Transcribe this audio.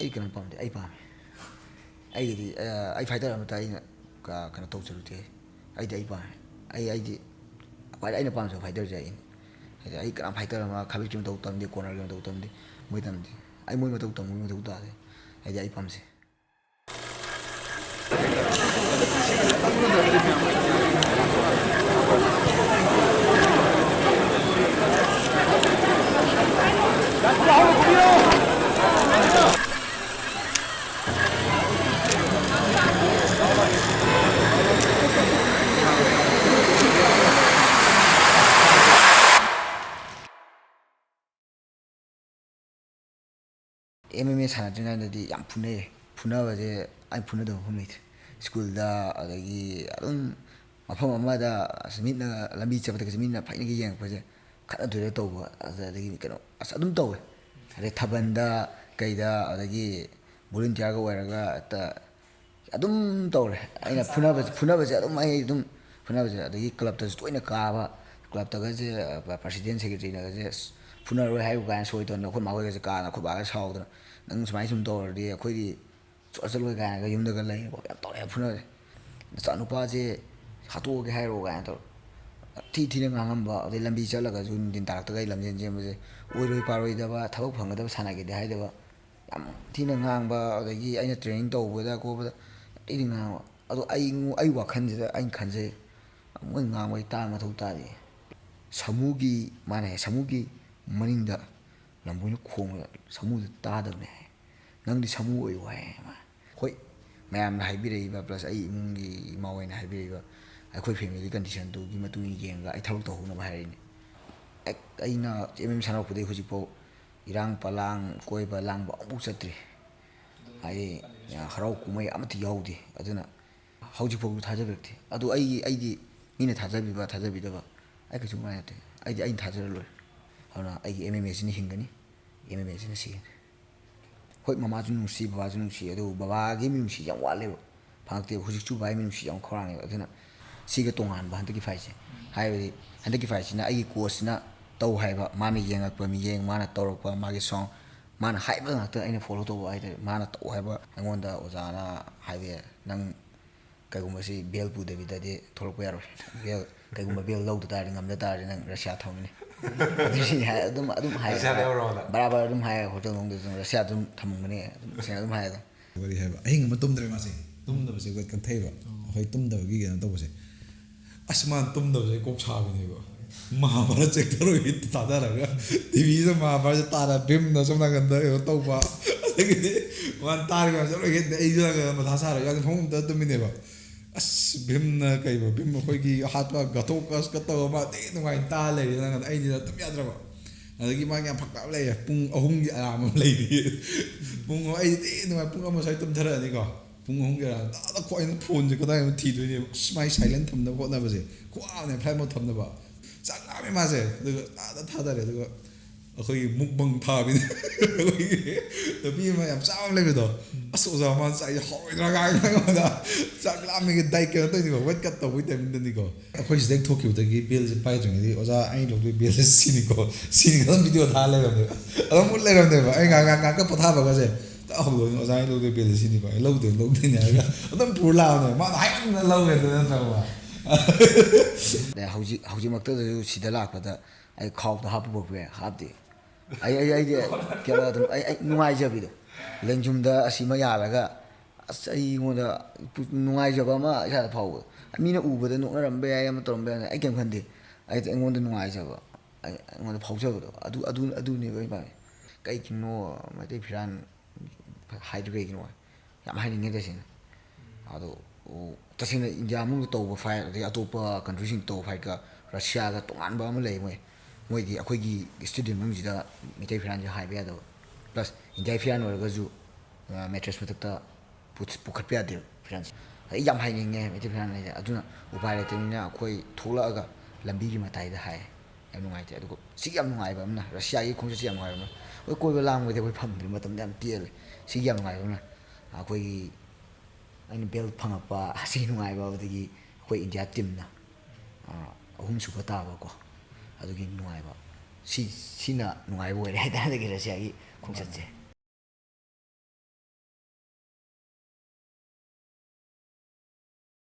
ꯑꯩ ꯀꯩꯅꯣ ꯄꯥꯝꯗꯦ ꯑꯩ ꯄꯥꯝꯃꯦ ꯑꯩꯒꯤꯗꯤ ꯑꯩ ꯐꯥꯏꯇꯔ ꯑꯃꯇ ꯑꯩꯅ ꯀꯩꯅꯣ ꯇꯧꯖꯔꯨꯗꯦ ꯑꯩ ꯄꯥꯝꯃꯦ ꯑꯩꯗꯤ ꯈ꯭ꯋꯥꯏꯗꯩ ꯑꯩꯅ ꯄꯥꯝꯖꯕ ꯐꯥꯏꯇꯔꯁꯦ ꯑꯩꯅꯤ ꯍꯥꯏꯗꯤ ꯑꯩ ꯀꯅꯥꯝ ꯐꯥꯏꯇꯔ ꯑꯃ ꯈꯥꯕꯤꯛꯀꯤ ꯃꯊꯧ ꯇꯝꯗꯦ ꯀꯣꯔꯅꯔꯒꯤ ꯃꯊꯧ ꯇꯝꯗꯦ ꯃꯣꯏ ꯇꯝꯗꯦ ꯑꯩ ꯃꯣꯏ ꯃꯊꯧ ꯇꯝꯕꯒꯤ ꯃꯊꯧ ꯇꯥꯗꯦ ꯍꯥꯏꯗꯤ ꯑꯩ ꯄꯥꯝꯖꯩ MMA ꯁꯥꯟꯅꯗ꯭ꯔꯤꯉꯩꯗꯗꯤ ꯌꯥꯝ ꯐꯨꯅꯩꯌꯦ ꯐꯨꯅꯕꯁꯦ ꯑꯩ ꯐꯨꯅꯗꯕ ꯃꯐꯝ ꯂꯩꯇ꯭ꯔꯦ ꯁ꯭ꯀꯨꯜꯗ ꯑꯗꯒꯤ ꯑꯗꯨꯝ ꯃꯐꯝ ꯑꯃꯗ ꯃꯤꯠꯅ ꯂꯝꯕꯤ ꯆꯠꯄꯗꯒꯁꯨ ꯃꯤꯅ ꯐꯩꯅꯒ ꯌꯦꯡꯉꯛꯄꯁꯦ ꯈꯠꯅꯗꯣꯏꯔ ꯇꯧꯕ ꯑꯗꯒꯤ ꯀꯩꯅꯣ ꯑꯗꯨꯝ ꯇꯧꯋꯦ ꯑꯗꯩ ꯊꯥꯕꯜꯗ ꯀꯩꯗ ꯑꯗꯒꯤ ꯚꯣꯂꯨꯟꯇꯤꯌꯥꯔꯒ ꯑꯣꯏꯔꯒ ꯍꯦꯛꯇ ꯑꯗꯨꯝ ꯇꯧꯔꯦ ꯑꯩꯅ ꯐꯨꯅꯕꯁꯦ ꯑꯗꯨꯝ ꯑꯩ ꯑꯗꯨꯝ ꯐꯨꯅꯕꯁꯦ ꯑꯗꯒꯤ ꯀ꯭ꯂꯕꯇꯁꯨ ꯇꯣꯏꯅ ꯀꯥꯕ ꯀ꯭ꯂꯕꯇꯒꯁꯦ ꯄ꯭ꯔꯁꯤꯗꯦꯟ ꯁꯦꯀ꯭ꯔꯦꯇꯔꯤꯅꯒꯁꯦ ꯐꯨꯅꯔꯣꯏ ꯍꯥꯏꯕ ꯀꯥꯏꯅ ꯁꯣꯏꯗꯅ ꯑꯩꯈꯣꯏ ꯃꯥꯈꯣꯏꯒꯁꯦ ꯀꯥꯗꯅ ꯑꯩꯈꯣꯏ ꯕꯥꯒ ꯁꯥꯎꯗꯅ ꯅꯪ ꯁꯨꯃꯥꯏꯅ ꯁꯨꯝ ꯇꯧꯔꯗꯤ ꯑꯩꯈꯣꯏꯗꯤ ꯆꯠꯂꯣꯏ ꯀꯥꯏꯅꯒ ꯌꯨꯝꯗꯒ ꯂꯩꯀꯣ ꯌꯥꯝ ꯇꯧꯔꯛꯑꯦ ꯐꯨꯅꯕꯁꯦ ꯅꯆꯥꯅꯨꯄꯥꯁꯦ ꯍꯥꯠꯇꯣꯛꯑꯒꯦ ꯍꯥꯏꯔꯣ ꯀꯥꯏꯅ ꯇꯧꯔ ꯊꯤꯅ ꯉꯥꯡꯉꯝꯕ ꯑꯗꯩ ꯂꯝꯕꯤ ꯆꯠꯂꯒꯁꯨ ꯅꯨꯡꯊꯤꯟ ꯇꯥꯔꯛꯇꯒ ꯑꯩ ꯂꯝꯖꯦꯟ ꯆꯦꯟꯕꯁꯦ ꯑꯣꯏꯔꯣꯏ ꯄꯥꯔꯣꯏꯗꯕ ꯊꯕꯛ ꯐꯪꯒꯗꯕ ꯁꯥꯟꯅꯒꯦꯗꯤ ꯍꯥꯏꯗꯕ ꯌꯥꯝ ꯊꯤꯅ ꯉꯥꯡꯕ ꯑꯗꯒꯤ ꯑꯩꯅ ꯇ꯭ꯔꯦꯅꯤꯡ ꯇꯧꯕꯗ ꯈꯣꯠꯄꯗ ꯌꯥꯝ ꯊꯤꯅ ꯉꯥꯡꯕ ꯑꯗꯣ ꯑꯩ ꯋꯥꯈꯜꯁꯤꯗ ꯑꯩꯅ ꯈꯟꯖꯩ ꯃꯣꯏ ꯉꯥꯡꯕ ꯑꯩ ꯇꯥꯕ ꯃꯊꯧ ꯇꯥꯗꯦ ꯁꯥꯃꯨꯒꯤ ꯃꯅꯤꯡꯗ ꯂꯝꯕꯣꯏꯅ ꯈꯣꯡꯕꯗ ꯁꯥꯃꯨꯗꯨ ꯇꯥꯗꯕꯅꯦ ꯍꯥꯏ ꯅꯪꯗꯤ ꯁꯥꯃꯨ ꯑꯣꯏꯌꯨ ꯍꯥꯏ ꯍꯣꯏ ꯃꯌꯥꯝꯅ ꯍꯥꯏꯕꯤꯔꯛꯏꯕ ꯄ꯭ꯂꯁ ꯑꯩ ꯏꯃꯨꯡꯒꯤ ꯏꯃꯥ ꯍꯣꯏꯅ ꯍꯥꯏꯕꯤꯔꯛꯏꯕ ꯑꯩꯈꯣꯏ ꯐꯦꯃꯤꯂꯤ ꯀꯟꯗꯤꯁꯟꯗꯨꯒꯤ ꯃꯇꯨꯡ ꯏꯟꯅ ꯌꯦꯡꯉꯒ ꯑꯩ ꯊꯕꯛ ꯇꯧꯍꯧꯅꯕ ꯍꯥꯏꯔꯛꯏꯅꯦ ꯑꯩꯅ MMA ꯁꯥꯟꯅꯔꯛꯄꯗꯒꯤ ꯍꯧꯖꯤꯛꯐꯥꯎ ꯏꯔꯥꯡ ꯄꯂꯥꯡ ꯀꯣꯏꯕ ꯂꯥꯡꯕ ꯑꯃꯐꯥꯎ ꯆꯠꯇ꯭ꯔꯤ ꯍꯥꯏꯗꯤ ꯍꯔꯥꯎ ꯀꯨꯝꯍꯩ ꯑꯃꯠꯇ ꯌꯥꯎꯗꯦ ꯑꯗꯨꯅ ꯍꯧꯖꯤꯛꯐꯥꯎꯁꯨ ꯊꯥꯖꯕꯤꯔꯛꯇꯦ ꯑꯗꯣ ꯑꯩꯗꯤ ꯃꯤꯅ ꯊꯥꯖꯕꯤꯕ ꯊꯥꯖꯕꯤꯗꯕ ꯑꯩ ꯀꯩꯁꯨ ꯅꯨꯡꯉꯥꯏ ꯅꯠꯇꯦ ꯑꯩꯅ ꯊꯥꯖꯔ ꯂꯣꯏꯔꯦ ꯑꯗꯨꯅ ꯑꯩꯒꯤ MMA ꯍꯤꯡꯒꯅꯤ MMA ꯁꯤꯒꯅꯤ ꯍꯣꯏ ꯃꯃꯥꯁꯨ ꯅꯨꯡꯁꯤ ꯕꯕꯥꯁꯨ ꯅꯨꯡꯁꯤ ꯑꯗꯨꯕꯨ ꯕꯕꯥꯒꯤ ꯃꯤꯅꯨꯡꯁꯤ ꯌꯥꯝ ꯋꯥꯠꯂꯦꯕ ꯐꯪꯉꯛꯇꯦꯕ ꯍꯧꯖꯤꯛꯁꯨ ꯕꯕꯥꯒꯤ ꯃꯤꯅꯨꯡꯁꯤ ꯌꯥꯝ ꯈꯧꯔꯥꯡꯉꯦꯕ ꯑꯗꯨꯅ ꯁꯤꯒ ꯇꯣꯉꯥꯟꯕ ꯍꯟꯗꯛꯀꯤ ꯐꯥꯏꯠꯁꯦ ꯍꯥꯏꯕꯗꯤ ꯍꯟꯗꯛꯀꯤ ꯐꯥꯏꯠꯁꯤꯅ ꯑꯩꯒꯤ ꯀꯣꯆꯁꯤꯅ ꯇꯧ ꯍꯥꯏꯕ ꯃꯥꯅ ꯌꯦꯡꯉꯛꯄ ꯃꯤꯠꯌꯦꯡ ꯃꯥꯅ ꯇꯧꯔꯛꯄ ꯃꯥꯒꯤ ꯁꯥꯎꯟ ꯃꯥꯅ ꯍꯥꯏꯕ ꯉꯥꯛꯇ ꯑꯩꯅ ꯐꯣꯂꯣ ꯇꯧꯕ ꯍꯥꯏꯇꯥꯔꯦ ꯃꯥꯅ ꯇꯧ ꯍꯥꯏꯕ ꯑꯩꯉꯣꯟꯗ ꯑꯣꯖꯥꯅ ꯍꯥꯏꯕ ꯅꯪ ꯀꯩꯒꯨꯝꯕ ꯁꯤ ꯕꯦꯜ ꯄꯨꯗꯕꯤꯗꯗꯤ ꯊꯣꯛꯂꯛꯄ ꯌꯥꯔꯣꯏ ꯀꯩꯒꯨꯝꯕ ꯕꯦꯜ ꯂꯧꯗ ꯇꯥꯔꯗꯤ ꯉꯝꯗ ꯇꯥꯔꯗꯤ ꯅꯪ ꯔꯁꯤꯌꯥ ꯊꯝꯒꯅꯤ ꯑꯗꯨ ꯁꯤ ꯍꯥꯏ ꯑꯗꯨꯝ ꯍꯥꯏ ꯕꯔꯥꯕꯔ ꯑꯗꯨꯝ ꯍꯥꯏ ꯍꯣꯇꯦꯜ ꯅꯨꯡꯗꯁꯨ ꯔꯁꯤꯌꯥ ꯑꯗꯨꯝ ꯊꯝꯃꯝꯒꯅꯤ ꯁꯦꯡꯅ ꯑꯗꯨꯝ ꯍꯥꯏ ꯋꯥꯔꯤ ꯍꯥꯏꯕ ꯑꯍꯤꯡ ꯑꯃ ꯇꯨꯝꯗ꯭ꯔꯦ ꯃꯥꯁꯦ ꯇꯨꯝꯗꯕꯁꯦ ꯋꯦꯠ ꯀꯟꯊꯩꯕ ꯑꯩꯈꯣꯏ ꯇꯨꯝꯗꯕꯒꯤ ꯀꯩꯅꯣ ꯇꯧꯕꯁꯦ ꯑꯁ ꯃꯥꯅ ꯇꯨꯝꯗꯕꯁꯦ ꯀꯣꯛ ꯁꯥꯕꯅꯦꯕ ꯃꯍꯥꯚꯥꯔꯠ ꯆꯦꯛꯊꯔꯣꯏꯒꯤ ꯊꯥꯗꯔꯒ ꯇꯤꯚꯤꯗ ꯃꯍꯥꯚꯥꯔꯠꯁꯦ ꯇꯥꯔ ꯚꯤꯝꯅ ꯁꯣꯝ ꯅꯥꯀꯟꯗ ꯀꯩꯅꯣ ꯇꯧꯕ ꯑꯗꯒꯤꯗꯤ ꯃꯥꯅ ꯇꯥꯔꯤꯕ ꯆꯠꯂꯣꯏꯒꯦ ꯑꯩꯁꯨ ꯃꯊꯥ ꯁꯥꯔꯒ ꯐꯃꯨꯡꯗ ꯇꯨꯝꯃꯤꯅꯦꯕ ꯑꯁ ꯚꯤꯝꯅ ꯀꯩꯕ ꯚꯤꯝ ꯑꯩꯈꯣꯏꯒꯤ ꯍꯥꯠꯄ ꯒꯇꯣꯀꯁꯀ ꯇꯧꯕ ꯃꯥ ꯑꯇꯩ ꯅꯨꯡꯉꯥꯏꯅ ꯇꯥ ꯂꯩꯔꯤ ꯅꯪ ꯑꯩꯁꯤꯅ ꯇꯨꯝ ꯌꯥꯗ꯭ꯔꯕ ꯑꯗꯒꯤ ꯃꯥꯒꯤ ꯌꯥꯝ ꯐꯛꯇꯕ ꯂꯩꯌꯦ ꯄꯨꯡ 3ꯒꯤ ꯑꯂꯥꯔꯝ ꯑꯃ ꯂꯩꯔꯤ ꯑꯩꯗꯤ ꯅꯨꯡꯉꯥꯏ ꯄꯨꯡ 1 ꯁ꯭ꯋꯥꯏ ꯇꯨꯝꯊꯔꯛꯑꯅꯤꯀꯣ ꯄꯨꯡ 3ꯒꯤ ꯑꯂꯥꯔꯝ ꯑꯩꯅ ꯐꯣꯟꯁꯦ ꯀꯗꯥꯏꯗ ꯊꯤꯗꯣꯏꯅꯦꯕ ꯑꯁ ꯃꯥꯏ ꯁꯥꯏꯂꯦꯟ ꯊꯝꯅꯕ ꯍꯣꯠꯅꯕꯁꯦ ꯈ꯭ꯋꯥꯡꯅꯦ ꯐ꯭ꯂꯥꯏꯠ ꯃꯣꯠ ꯊꯝꯅꯕ ꯆꯥꯛ ꯂꯥꯝꯃꯦ ꯃꯥꯁꯦ ꯑꯗꯨꯒ ꯊꯥꯗꯔꯦ ꯑꯗꯨꯒ ꯑꯩꯈꯣꯏꯒꯤ ꯃꯨꯛꯕꯪ ꯊꯥꯕꯤꯅꯦ ꯑꯩꯈꯣꯏꯒꯤ ꯅꯨꯄꯤ ꯑꯃ ꯌꯥꯝ ꯆꯥꯕ ꯑꯃ ꯂꯩꯕꯗꯣ ꯑꯁ ꯑꯣꯖꯥ ꯃꯥꯅ ꯆꯥꯏꯁꯦ ꯍꯧꯔꯣꯏꯗ꯭ꯔꯥ ꯀꯥꯏꯅ ꯑꯩꯉꯣꯟꯗ ꯆꯥꯛ ꯂꯥꯝꯃꯤꯒꯤ ꯗꯥꯏꯠ ꯀꯩꯅꯣ ꯇꯧꯅꯤꯀꯣ ꯋꯦꯠ ꯀꯠ ꯇꯧꯕꯒꯤ ꯇꯥꯏꯃꯤꯡꯗꯅꯤꯀꯣ ꯑꯩꯈꯣꯏ ꯁꯤꯗꯒꯤ ꯊꯣꯛꯈꯤꯕꯗꯒꯤ ꯕꯦꯜꯁꯦ ꯄꯥꯏꯗ꯭ꯔꯤꯉꯩꯗꯤ ꯑꯣꯖꯥ ꯑꯩꯅ ꯂꯧꯗꯣꯏ ꯕꯦꯜꯁꯦ ꯁꯤꯅꯤꯀꯣ ꯑꯗꯨꯝ ꯚꯤꯗꯤꯑꯣ ꯊꯥ ꯂꯩꯔꯝꯅꯦꯕ ꯑꯗꯨꯝ ꯎꯠ ꯂꯩꯔꯝꯅꯦꯕ ꯑꯩ ꯉꯥꯛꯀ ꯄꯣꯊꯥꯕꯒꯁꯦ ꯍꯧꯗꯣꯏꯅꯤ ꯑꯣꯖꯥ ꯑꯩ ꯂꯧꯗꯣꯏ ꯕꯦꯜꯁꯦ ꯁꯤꯅꯤꯀꯣ ꯑꯩ ꯂꯧꯗꯣꯏꯅꯤ ꯍꯥꯏꯔꯒ ꯑꯗꯨꯝ ꯄꯨꯔ ꯂꯥꯛꯑꯕꯅꯦꯕ ꯃꯥꯅ ꯍꯥꯏꯃꯟꯅ ꯂꯧꯒꯦꯗꯅ ꯅꯠꯇ꯭ꯔꯕ ꯍꯧꯖꯤꯛꯃꯛꯇꯗꯁꯨ ꯁꯤꯗ ꯂꯥꯛꯄꯗ ꯑꯩ ꯈꯥꯎꯗ ꯍꯥꯞꯄ ꯄꯣꯛꯄ ꯌꯥꯏ ꯍꯥꯞꯇꯦ ꯑꯩꯗꯤ ꯀꯩꯅꯣ ꯑꯗꯨꯝ ꯑꯩ ꯅꯨꯡꯉꯥꯏꯖꯕꯤꯗꯣ ꯂꯦꯡꯖꯨꯝꯗ ꯑꯁꯤꯃ ꯌꯥꯜꯂꯒ ꯑꯁ ꯑꯩꯉꯣꯟꯗ ꯅꯨꯡꯉꯥꯏꯖꯕ ꯑꯃ ꯏꯁꯥꯗ ꯐꯥꯎꯕꯗꯣ ꯃꯤꯅ ꯎꯕꯗ ꯅꯣꯛꯅꯔꯝꯕ ꯌꯥꯏ ꯑꯃ ꯇꯧꯔꯝꯕ ꯌꯥꯏ ꯑꯩ ꯀꯩꯝ ꯈꯟꯗꯦ ꯑꯩꯉꯣꯟꯗ ꯅꯨꯡꯉꯥꯏꯖꯕ ꯑꯩꯉꯣꯟꯗ ꯐꯥꯎꯖꯕꯗꯣ ꯑꯗꯨꯅꯦꯕ ꯑꯩ ꯄꯥꯝꯃꯤ ꯀꯩꯒꯤꯅꯣ ꯃꯩꯇꯩ ꯐꯤꯔꯥꯟ ꯍꯥꯏꯗꯨ ꯀꯩꯒꯤꯅꯣ ꯌꯥꯝ ꯍꯥꯏꯅꯤꯡꯉꯦ ꯇꯁꯦꯡꯅ ꯑꯗꯣ ꯇꯁꯦꯡꯅ ꯏꯟꯗꯤꯌꯥ ꯃꯅꯨꯡꯗ ꯇꯧꯕ ꯐꯥꯏꯠ ꯑꯗꯩ ꯑꯇꯣꯞꯄ ꯀꯟꯇ꯭ꯔꯤꯁꯤꯡ ꯇꯧꯕ ꯐꯥꯏꯠꯀ ꯔꯁꯤꯌꯥꯒ ꯇꯣꯉꯥꯟꯕ ꯑꯃ ꯂꯩ ꯃꯣꯏꯗꯤ ꯑꯩꯈꯣꯏꯒꯤ ꯏꯁꯇꯦꯗꯤꯌꯝ ꯃꯅꯨꯡꯁꯤꯗ ꯃꯩꯇꯩ ꯐꯤꯔꯥꯟꯁꯦ ꯍꯥꯏꯕ ꯌꯥꯗꯕ ꯄ꯭ꯂꯁ ꯏꯟꯗꯤꯌꯥ ꯐꯤꯔꯥꯟ ꯑꯣꯏꯔꯒꯁꯨ ꯃꯦꯇ꯭ꯔꯦꯁ ꯃꯊꯛꯇ ꯄꯨꯈꯠꯄ ꯌꯥꯗꯦꯕ ꯐꯤꯔꯥꯟꯁꯦ ꯑꯩ ꯌꯥꯝ ꯍꯥꯏꯅꯤꯡꯉꯦ ꯃꯩꯇꯩ ꯐꯤꯔꯥꯟ ꯍꯥꯏꯁꯦ ꯑꯗꯨꯅ ꯎꯄꯥꯏ ꯂꯩꯇꯕꯅꯤꯅ ꯑꯩꯈꯣꯏ ꯊꯣꯛꯂꯛꯑꯒ ꯂꯝꯕꯤꯒꯤ ꯃꯇꯥꯏꯗ ꯍꯥꯏ ꯌꯥꯝ ꯅꯨꯡꯉꯥꯏꯇꯦ ꯑꯗꯨꯒ ꯁꯤꯒꯤ ꯌꯥꯝ ꯅꯨꯡꯉꯥꯏꯕ ꯑꯃꯅ ꯔꯁꯤꯌꯥꯒꯤ ꯈꯣꯡꯆꯠꯁꯤ ꯌꯥꯝ ꯅꯨꯡꯉꯥꯏꯕ ꯑꯃꯅ ꯍꯣꯏ ꯀꯣꯏꯕ ꯂꯥꯡꯕꯗꯤ ꯑꯩꯈꯣꯏ ꯐꯪꯗ꯭ꯔꯤ ꯃꯇꯝꯗ ꯌꯥꯝ ꯇꯦꯜꯂꯦ ꯁꯤꯒꯤ ꯌꯥꯝ ꯅꯨꯡꯉꯥꯏꯕ ꯑꯃꯅ ꯑꯩꯈꯣꯏꯒꯤ ꯑꯩꯅ ꯕꯦꯜ ꯐꯪꯉꯛꯄ ꯑꯁꯤꯒꯤ ꯅꯨꯡꯉꯥꯏꯕ ꯑꯗꯒꯤ ꯑꯩꯈꯣꯏ ꯏꯟꯗꯤꯌꯥ ꯇꯤꯝꯅ 3ꯁꯨꯕ ꯇꯥꯕꯀꯣ ꯑꯗꯨꯒꯤ ꯅꯨꯡꯉꯥꯏꯕ ꯁꯤꯅ ꯅꯨꯡꯉꯥꯏꯕ ꯑꯣꯏꯔꯦ ꯍꯥꯏꯇꯥꯔꯦ ꯔꯁꯤꯌꯥꯒꯤ ꯈꯣꯡꯆꯠꯁꯦ